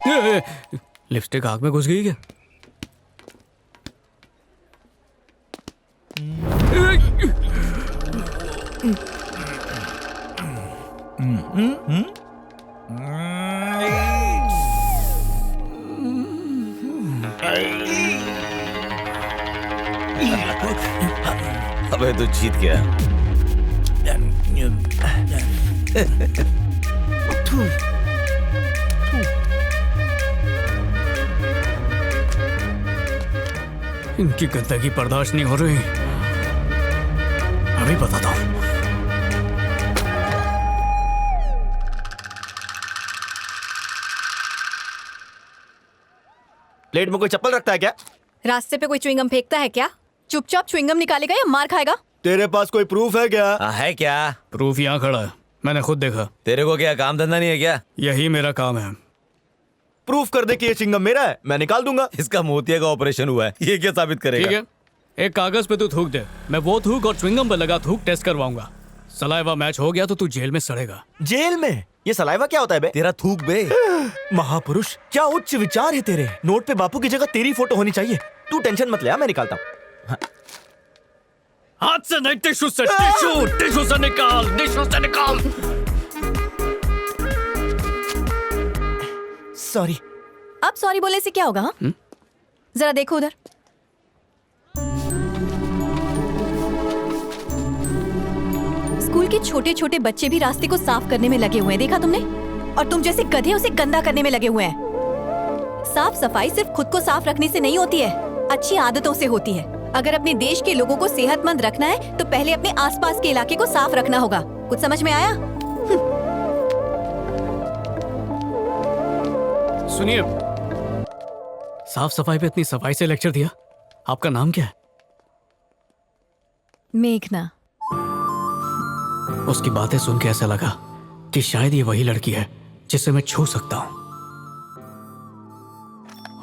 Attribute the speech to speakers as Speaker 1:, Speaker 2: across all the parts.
Speaker 1: Lipstick आग में घुस गई क्या?
Speaker 2: अबे तू जीत गया।
Speaker 1: इनकी गंदगी बर्दाश्त नहीं हो रही। अभी बताता हूँ।
Speaker 2: प्लेट में कोई चप्पल रखता है क्या?
Speaker 3: रास्ते पे कोई च्युइंगम फेंकता है क्या? चुपचाप च्युइंगम निकालेगा या मार खाएगा?
Speaker 2: तेरे पास कोई प्रूफ है क्या? है क्या?
Speaker 1: प्रूफ यहाँ खड़ा है, मैंने खुद देखा।
Speaker 2: तेरे को क्या काम धंधा नहीं है क्या?
Speaker 1: यही मेरा काम है।
Speaker 2: प्रूफ कर दे कि ये चिंगम मेरा है, मैं निकाल दूंगा। इसका मोतिया का ऑपरेशन हुआ है, ये क्या साबित करेगा?
Speaker 1: ठीक है, एक कागज पे तू थूक दे, मैं वो थूक और च्युइंगम पे लगा थूक टेस्ट करवाऊंगा। सलाइवा मैच हो गया तो तू जेल में सड़ेगा।
Speaker 2: जेल में? ये सलाइवा क्या होता है बे? तेरा थूक बे। महापुरुष, क्या उच्च विचार है तेरे। नोट पे बापू की जगह तेरी फोटो होनी चाहिए। तू टेंशन मत ले, मैं निकालता हूँ।
Speaker 1: हाथ से नहीं, टिश्यू से, टिश्यू से निकाल, टिश्यू से निकाल।
Speaker 2: सॉरी।
Speaker 3: अब सॉरी बोलने से क्या होगा? हाँ? जरा देखो उधर। स्कूल के छोटे छोटे बच्चे भी रास्ते को साफ करने में लगे हुए हैं, देखा तुमने? और तुम जैसे गधे उसे गंदा करने में लगे हुए हैं। साफ सफाई सिर्फ खुद को साफ रखने से नहीं होती है, अच्छी आदतों से होती है। अगर अपने देश के लोगों को सेहतमंद रखना है तो पहले अपने आसपास के इलाके को साफ रखना होगा। कुछ समझ में आया?
Speaker 1: सुनिए, साफ सफाई पे इतनी सफाई से लेक्चर दिया। आपका नाम क्या है?
Speaker 3: मेघना।
Speaker 1: उसकी बातें सुन के ऐसा लगा कि शायद ये वही लड़की है जिसे मैं छू सकता हूं।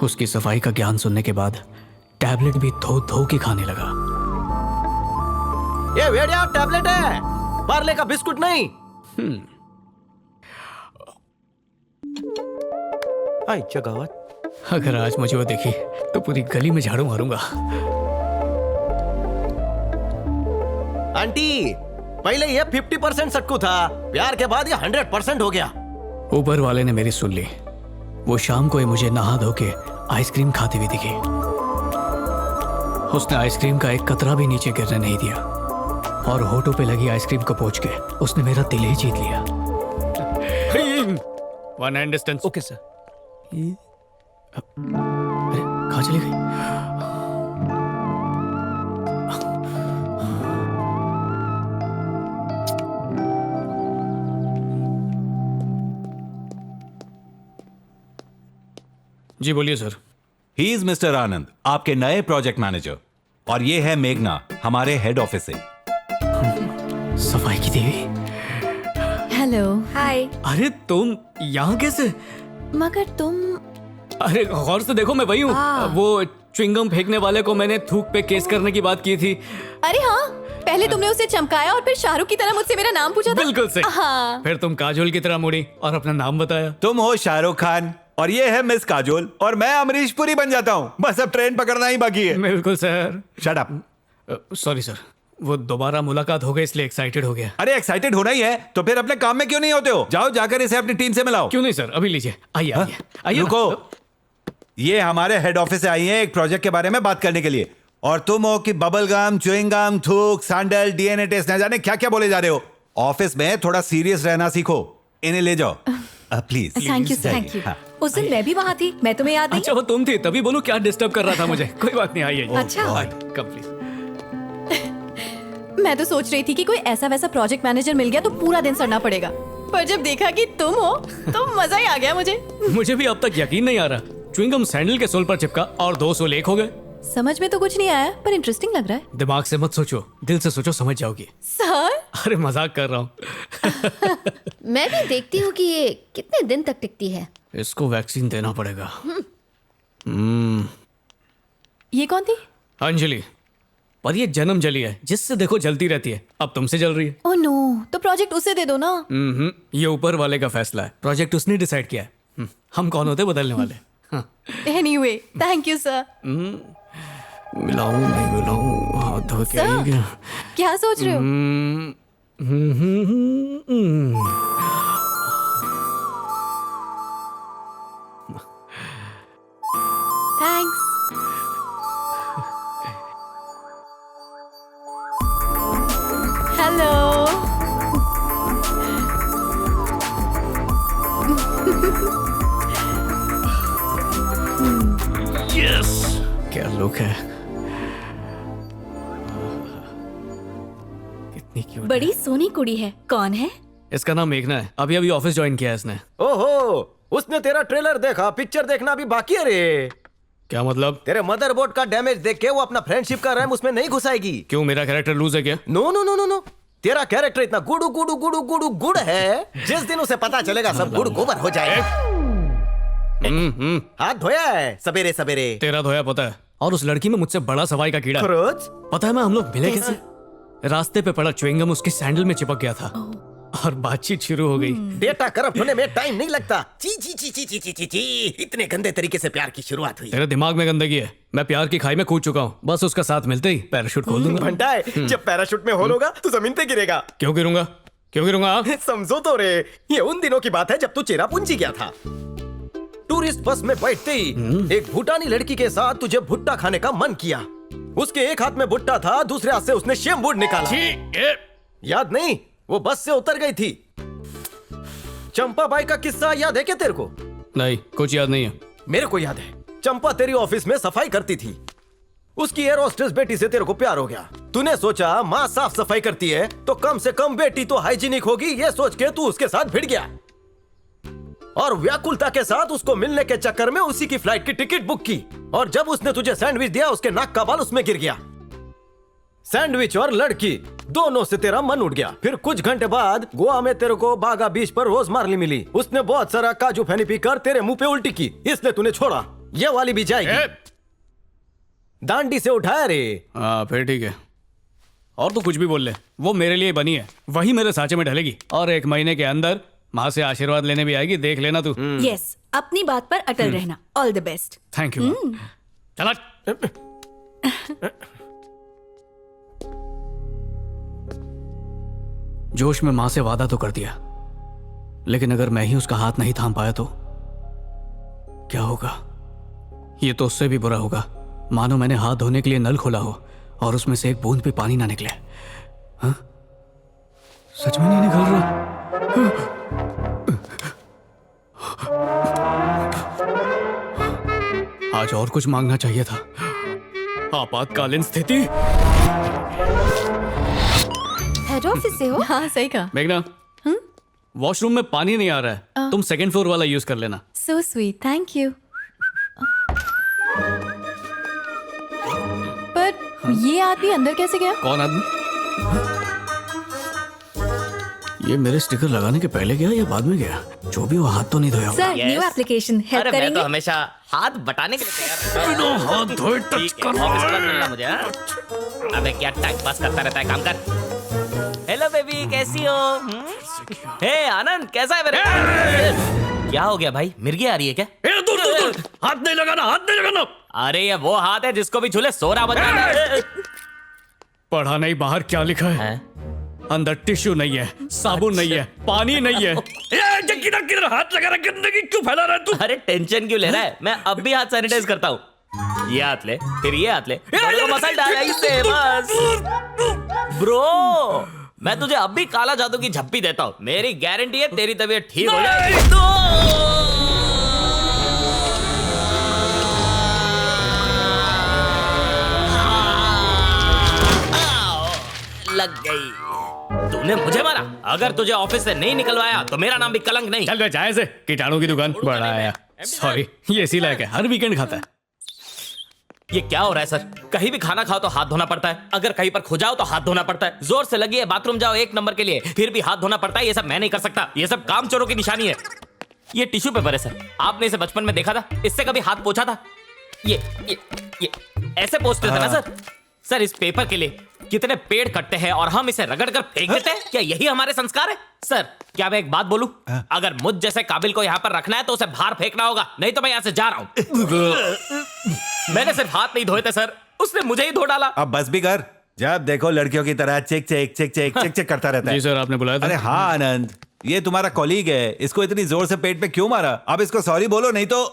Speaker 1: उसकी सफाई का ज्ञान सुनने के बाद टैबलेट भी धो धो के खाने लगा।
Speaker 2: ये भेड़िया टैबलेट है, पार्ले का बिस्कुट नहीं। आई जगावत।
Speaker 1: अगर आज मुझे वो देखी तो पूरी गली में झाड़ू मारूंगा।
Speaker 2: आंटी, पहले ये 50% सट्टू था, प्यार के बाद ये 100% हो गया।
Speaker 1: ऊपर वाले ने मेरी सुन ली। वो शाम को ही मुझे नहा धो के आइसक्रीम खाती हुई दिखी। उसने आइसक्रीम का एक कतरा भी नीचे गिरने नहीं दिया और होठों पे लगी आइसक्रीम को पोंछ के उसने मेरा दिल ही जीत लिया। One hand distance.
Speaker 2: Okay sir.
Speaker 1: अरे कहाँ चली गई? जी बोलिए सर।
Speaker 4: ही इज मिस्टर आनंद, आपके नए प्रोजेक्ट मैनेजर, और ये है मेघना, हमारे हेड ऑफिस से।
Speaker 1: सफाई की देवी।
Speaker 3: हेलो। हाय।
Speaker 1: अरे तुम यहाँ कैसे?
Speaker 3: मगर तुम।
Speaker 1: अरे गौर से देखो, मैं वही हूँ। वो च्युइंगम फेंकने वाले को मैंने थूक पे केस करने की बात की थी।
Speaker 3: अरे हाँ, पहले तुमने उसे चमकाया और फिर शाहरुख की तरह मुझसे मेरा नाम पूछा था।
Speaker 1: बिल्कुल सही।
Speaker 3: हाँ।
Speaker 1: फिर तुम काजोल की तरह मुड़ी और अपना नाम बताया।
Speaker 4: तुम हो शाहरुख खान और ये है मिस काजोल, और मैं अमरीश पुरी बन जाता हूँ। बस अब ट्रेन पकड़ना ही बाकी है।
Speaker 1: बिल्कुल sir.
Speaker 4: Shut up.
Speaker 1: Sorry sir, वो दोबारा मुलाकात हो गई इसलिए एक्साइटेड हो गया।
Speaker 4: अरे एक्साइटेड होना ही है तो फिर अपने काम में क्यों नहीं होते हो? जाओ जाकर इसे अपनी टीम से मिलाओ।
Speaker 1: क्यों नहीं सर, अभी लीजिए। आइए आइए आइए।
Speaker 4: रुको, ये हमारे हेड ऑफिस से आई हैं एक प्रोजेक्ट के बारे में बात करने के लिए, और तुम हो कि बबल गम, च्युइंग गम, थूक, सैंडल, डीएनए टेस्ट, न जाने क्या क्या बोले जा रहे हो। ऑफिस में थोड़ा सीरियस रहना सीखो। इन्हें ले जाओ please.
Speaker 3: Thank you thank you. उस दिन मैं भी वहाँ थी, मैं तुम्हें याद नहीं?
Speaker 1: अच्छा वो तुम थी, तभी बोलूं क्या डिस्टर्ब कर रहा था मुझे। कोई बात नहीं, आइए।
Speaker 3: अच्छा।
Speaker 1: Come please.
Speaker 3: मैं तो सोच रही थी कि कोई ऐसा वैसा प्रोजेक्ट मैनेजर मिल गया तो पूरा दिन सड़ना पड़ेगा, पर जब देखा कि तुम हो तो मजा ही आ गया मुझे।
Speaker 1: मुझे भी अब तक यकीन नहीं आ रहा। च्युइंगम सैंडल के सोल पर चिपका और 2 सोल एक हो गए।
Speaker 3: समझ में तो कुछ नहीं आया, पर इंटरेस्टिंग लग रहा है।
Speaker 1: दिमाग से मत सोचो, दिल से सोचो, समझ जाओगी।
Speaker 3: सर।
Speaker 1: अरे मजाक कर रहा हूँ।
Speaker 5: मैं भी देखती हूँ कि ये कितने दिन तक टिकती है।
Speaker 1: इसको वैक्सीन देना पड़ेगा।
Speaker 3: ये कौन थी?
Speaker 1: अंजलि। पर ये जन्म जली है, जिससे देखो जलती रहती है। अब तुमसे जल रही है।
Speaker 3: ओह नो, तो प्रोजेक्ट उसे दे दो ना।
Speaker 1: ये ऊपर वाले का फैसला है। प्रोजेक्ट उसने डिसाइड किया है। हम कौन होते बदलने वाले? हाँ।
Speaker 3: Anyway, thank you sir.
Speaker 1: मिलाऊं नहीं मिलाऊं, हाथ धो के
Speaker 3: सर,
Speaker 1: आएंगे।
Speaker 3: क्या सोच रहे हो? थैंक्स। हेलो।
Speaker 1: यस, क्या लुक है, कितनी क्यूट।
Speaker 3: बड़ी सोनी कुड़ी है। कौन है?
Speaker 1: इसका नाम मेघना है। अभी अभी ऑफिस ज्वाइन किया है इसने।
Speaker 6: ओहो, उसने तेरा ट्रेलर देखा, पिक्चर देखना भी बाकी है रे।
Speaker 1: क्या मतलब?
Speaker 6: तेरे मदरबोर्ड का डैमेज देख के वो अपना फ्रेंडशिप का रैम उसमें नहीं घुसाएगी।
Speaker 1: क्यों, मेरा कैरेक्टर लूज है क्या?
Speaker 6: No no no no no, तेरा कैरेक्टर इतना गुड़ू गुड़ू गुड़ू गुड़ू गुड़ है, जिस दिन उसे पता चलेगा सब गुड़ गोबर हो जाएगा। हाथ धोया है सवेरे सवेरे?
Speaker 1: तेरा धोया पता है। और उस लड़की में मुझसे बड़ा सफाई का कीड़ा है।
Speaker 6: खरोच?
Speaker 1: पता है मैं हम लोग मिले कैसे? रास्ते पे पड़ा च्युइंगम उसके सैंडल में चिपक गया था और बातचीत शुरू हो गई।
Speaker 6: डेटा करप्ट होने में टाइम नहीं लगता। ची ची ची ची ची ची ची ची, इतने गंदे तरीके से प्यार की शुरुआत हुई।
Speaker 1: तेरे दिमाग में गंदगी है। मैं प्यार की खाई में कूद चुका हूँ। बस उसका साथ मिलते ही पैराशूट खोल दूंगा।
Speaker 6: घंटा है, जब पैराशूट में होल होगा तो जमीन पे गिरेगा।
Speaker 1: क्यों गिरूंगा? क्यों गिरूंगा?
Speaker 6: समझो तो रे, ये उन दिनों की बात है जब तू चेरापूंजी गया था। टूरिस्ट बस में बैठते ही एक भूटानी लड़की के साथ तुझे भुट्टा खाने का मन किया। उसके एक हाथ में भुट्टा था, दूसरे हाथ से उसने शेमबूड निकाला। याद नहीं? वो बस से उतर गई थी। चंपा बाई का किस्सा याद है क्या तेरे को?
Speaker 1: नहीं, कुछ याद नहीं है।
Speaker 6: मेरे को याद है। चंपा तेरी ऑफिस में सफाई करती थी। उसकी एयर होस्टेस बेटी से तेरे को प्यार हो गया। तूने सोचा माँ साफ सफाई करती है तो कम से कम बेटी तो हाइजीनिक होगी, ये सोच के तू उसके साथ भिड़ गया और व्याकुलता के साथ उसको मिलने के चक्कर में उसी की फ्लाइट की टिकट बुक की। और जब उसने तुझे सैंडविच दिया, उसके नाक का बाल उसमें गिर गया। सैंडविच और लड़की दोनों से तेरा मन उठ गया। फिर कुछ घंटे बाद गोवा में तेरे को बागा बीच पर रोजमार्ली मिली। उसने बहुत सारा काजू फैनी पीकर तेरे मुंह पे उल्टी की, इसलिए तूने छोड़ा। ये वाली भी जाएगी। दांडी से उठाया रे।
Speaker 1: हाँ फिर ठीक है। और तू कुछ भी बोल ले, वो मेरे लिए बनी है, वही मेरे सांचे में ढलेगी। और 1 महीने के अंदर माँ से आशीर्वाद लेने भी आएगी, देख लेना तू।
Speaker 3: यस, अपनी बात पर अटल रहना। All the best.
Speaker 1: Thank you. चला। जोश में माँ से वादा तो कर दिया, लेकिन अगर मैं ही उसका हाथ नहीं थाम पाया तो क्या होगा? ये तो उससे भी बुरा होगा। मानो मैंने हाथ धोने के लिए नल खोला हो और उसमें से एक बूंद भी पानी ना निकले। हाँ? सच में नहीं निकल रहा। आज और कुछ मांगना चाहिए था। आपातकालीन स्थिति।
Speaker 3: हेड ऑफिस से हो? हाँ सही कहा।
Speaker 1: मेघना, वॉशरूम में पानी नहीं आ रहा है, तुम 2nd फ्लोर वाला यूज कर लेना।
Speaker 3: So sweet, thank you. पर ये आदमी अंदर कैसे गया?
Speaker 1: कौन आदमी? ये मेरे स्टिकर लगाने के पहले गया या बाद में गया? जो भी वो, हाथ तो नहीं धोया होगा।
Speaker 3: सर, न्यू एप्लीकेशन हेल्प
Speaker 7: अरे मैं
Speaker 3: करेंगे?
Speaker 7: तो हमेशा हाथ बटाने के लिए तैयार रहता हूं।
Speaker 1: हाथ धोए टच
Speaker 7: ठीक है, ऑफिस पर मिलना मुझे। हाँ? अबे क्या टाइम पास करता रहता है, काम कर। हेलो बेबी, कैसी हो? हे आनंद, कैसा है मेरे? क्या हो गया भाई, मिर्गी आ रही है क्या?
Speaker 1: दूर, हाथ नहीं लगाना, हाथ नहीं लगाना।
Speaker 7: अरे ये वो हाथ है जिसको भी झूले सोरा बजा है।
Speaker 1: पढ़ा नहीं बाहर क्या लिखा है? अंदर टिश्यू नहीं है, साबुन नहीं है, पानी नहीं है। किधर किधर हाथ लगा रहा, गंदगी क्यों फैला रहा है तू?
Speaker 7: अरे टेंशन क्यों ले रहा है, मैं अब भी हाथ सैनिटाइज करता हूँ। ये हाथ ले, फिर ये हाथ ले, मसाला डाला इससे बस। ब्रो, मैं तुझे अब भी काला जादू की झप्पी देता हूँ। मेरी गारंटी है तेरी तबीयत ठीक हो जाएगी। लग गई। तूने मुझे मारा। अगर तुझे ऑफिस से नहीं निकलवाया तो मेरा नाम भी कलंक नहीं।
Speaker 1: चल बे, जाए से कीटाणु की दुकान। बड़ा आया, सॉरी, ये इसी लायक है, हर वीकेंड खाता है।
Speaker 7: ये क्या हो रहा है सर? कहीं भी खाना खाओ तो हाथ धोना पड़ता है, अगर कहीं पर खो जाओ तो हाथ धोना पड़ता है, जोर से लगी है बाथरूम जाओ 1 नंबर के लिए फिर भी हाथ धोना पड़ता है। ये सब मैं नहीं कर सकता, ये सब कामचोरों की निशानी है। ये टिश्यू पेपर है सर, आपने इसे बचपन में देखा था? इससे कभी हाथ पोंछा था? ये ऐसे पोंछते थे ना सर। सर इस पेपर के लिए कितने पेड़ कटते हैं और हम इसे रगड़ कर फेंक देते हैं? क्या यही हमारे संस्कार है? सर, क्या मैं एक बात बोलूं? अगर मुझ जैसे काबिल को यहाँ पर रखना है तो उसे बाहर फेंकना होगा, नहीं तो मैं यहाँ से जा रहा हूँ। मैंने सिर्फ हाथ नहीं धोए थे सर, उसने मुझे ही धो डाला।
Speaker 4: अब बस भी कर। जब देखो लड़कियों की तरह check check check check check check करता रहता है।
Speaker 1: जी सर, आपने बुलाया था।
Speaker 4: अरे हाँ आनंद, ये तुम्हारा कॉलीग है, इसको इतनी जोर से पेट पे क्यों मारा? अब इसको सॉरी बोलो, नहीं तो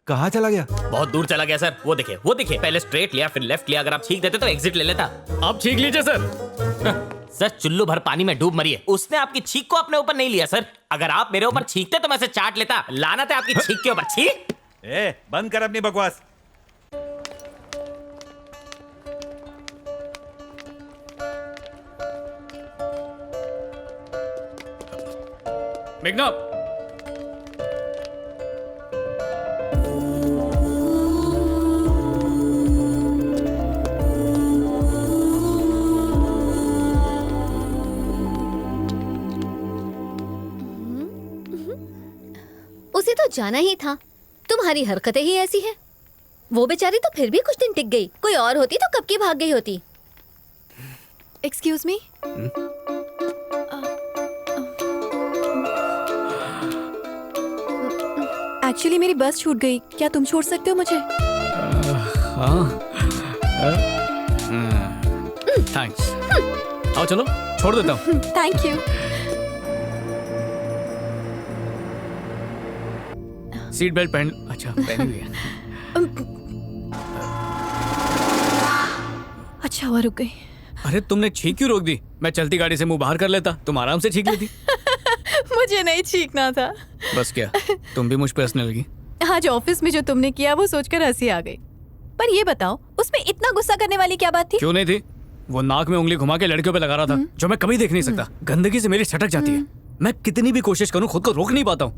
Speaker 4: कहाँ चला गया?
Speaker 7: बहुत दूर चला गया सर। वो देखिए, पहले स्ट्रेट लिया फिर लेफ्ट लिया। अगर आप छींक देते तो एग्जिट ले लेता।
Speaker 1: आप छींक लीजिए सर।
Speaker 7: सर, चुल्लू भर पानी में डूब मरी है। उसने आपकी छींक को अपने ऊपर नहीं लिया सर। अगर आप मेरे ऊपर छींकते तो मैं इसे चाट लेता। लानत है आपकी छींक के ऊपर। छींक।
Speaker 4: ए, बंद कर अपनी बकवास।
Speaker 1: मेघना,
Speaker 5: उसे तो जाना ही था। तुम्हारी हरकतें ही ऐसी हैं। वो बेचारी तो फिर भी कुछ दिन टिक गई। कोई और होती तो कब की भाग गई होती।
Speaker 3: Excuse me. एक्चुअली मेरी बस छूट गई, क्या तुम छोड़ सकते हो मुझे?
Speaker 1: थैंक्स। आओ चलो, छोड़ देता हूँ।
Speaker 3: Thank you.
Speaker 1: सीट बेल्ट पहन। अच्छा, पहनी हुई है।
Speaker 3: अच्छा हुआ रुक गई।
Speaker 1: अरे तुमने छींक क्यों रोक दी? मैं चलती गाड़ी से मुंह बाहर कर लेता, तुम आराम से छींक लेती।
Speaker 3: मुझे नहीं छींकना था।
Speaker 1: बस क्या, तुम भी मुझ पे हंसने लगी?
Speaker 3: आज ऑफिस में जो तुमने किया वो सोचकर हंसी आ गई। पर ये बताओ, उसमें इतना गुस्सा करने वाली क्या बात थी?
Speaker 1: क्यों नहीं थी? वो नाक में उंगली घुमा के लड़कियों पे लगा रहा था, जो मैं कभी देख नहीं सकता। गंदगी से मेरी छटक जाती है। मैं कितनी भी कोशिश करूं खुद को रोक नहीं पाता हूँ।